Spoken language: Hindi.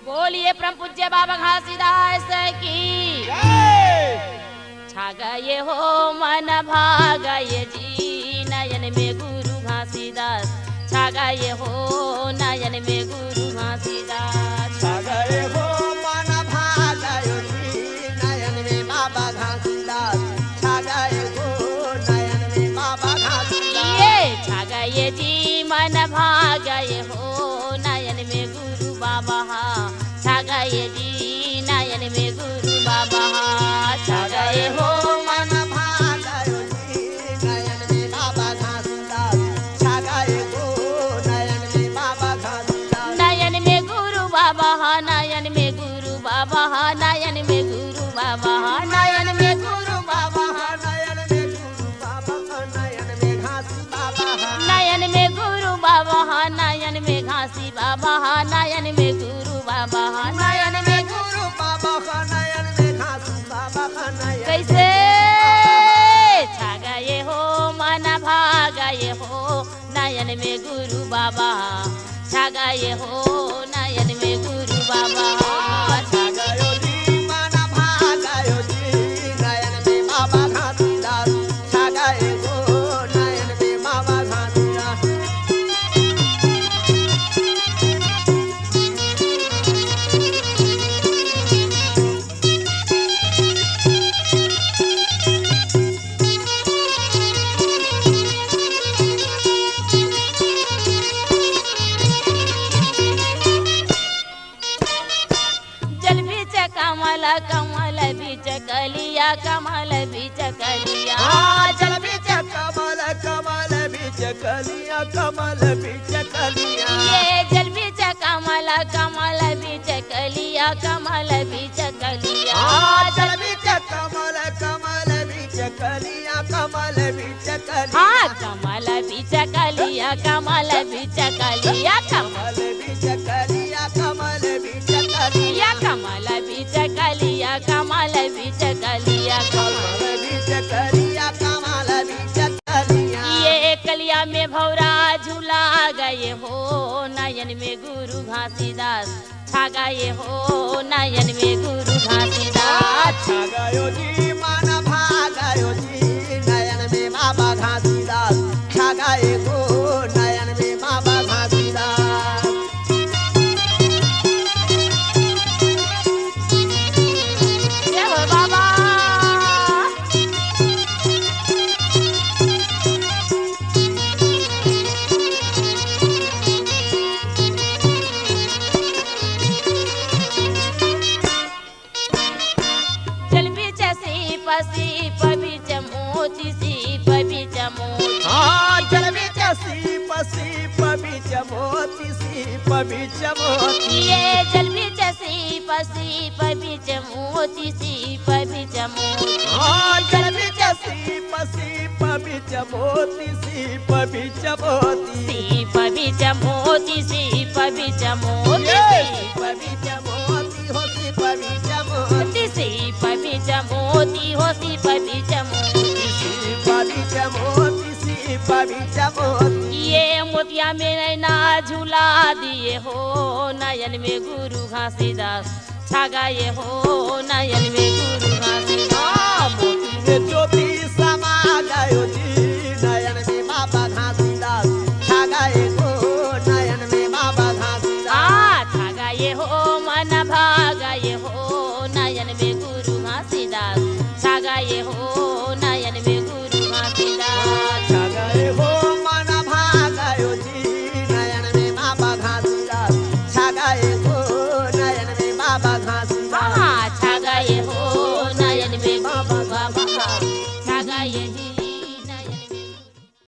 बोलिए परम पूज्य बाबा घासीदास की छा गए हो मन भागये जी नयन में गुरु घासीदास छा गए हो नयन में गुरु घासीदास छा गए हो मन भागयो जी नयन में बाबा घासीदास छा गए हो नयन में बाबा घासीदास ये छा गए जी मन भागये हो नयन में गुरु बाबा छा गए जी नयन में गुरु बाबा छा गए हो मन भागयो जी नयन में बाबा घासीदास छा गए हो नयन में बाबा घासीदास नयन में गुरु बाबा नयन में गुरु बाबा नयन में गुरु बाबा नयन में गुरु बाबा नयन में गुरु बाबा नयन में घासी बाबा नयन में गुरु बाबा नयन में घासी बाबा नयन में गुरु बाबा नयन में गुरु बाबा नयन में घासी बाबा नयन कैसे छा गए हो मन भागये हो नयन में गुरु बाबा छा गए हो नयन में गुरु बाबा छा गयो जी मन भागयो जी नयन में बाबा घासीदास छा गए हो नयन में बाबा घासीदास जल बीच कमल कमल बीच कलिया कमल बीच कलिया जल बीच कमल कमल बीच कलिया कमल बीच कलिया ये जल बीच कमल कमल बीच कलिया कमल बीच कलिया जल बीच कमल कमल बीच कलिया कमल बीच कलिया हाँ कमल बीच कलिया कमल बीच कलिया कमल बीच कलिया कमल बीच कलिया कमल बीच कलिया कमल बीच कलिया कमल बीच कलिया कमल बीच कलिया ये कलिया में भौरा झूला गए हो नयन में गुरु घासीदास छा गए हो नयन में गुरु घासीदास छा गयो जी मन भागयो जी नयन में बाबा घासीदास छा गए हो नयन में बाबा घासीदास जय हो बाबा जल बीच सीप सीप बीच मोती सीप बीच मोती जल बीच सीप सीप बीच मोती सीप बीच मोती ये जल बीच सीप सीप बीच मोती सीप बीच मोती जल बीच सीप सीप बीच मोती सीप बीच मोती सीप बीच मोती सीप बीच मोती सीप बीच मोती हो सीप बीच मोती सीप बीच मोती हो सीप बीच मोती सीप बीच मोती सीप बीच मोती ये मोतिया में नैना झूला दिए हो नयन में गुरु घासीदास छा गए हो नयन में गुरु घासीदास मोती में ज्योति समा गयो जी नयन में बाबा घासीदास छा गए हो नयन में बाबा घासीदास छा गए हो मन भागये हो नयन में गुरु घासीदास छा गए हो नयन में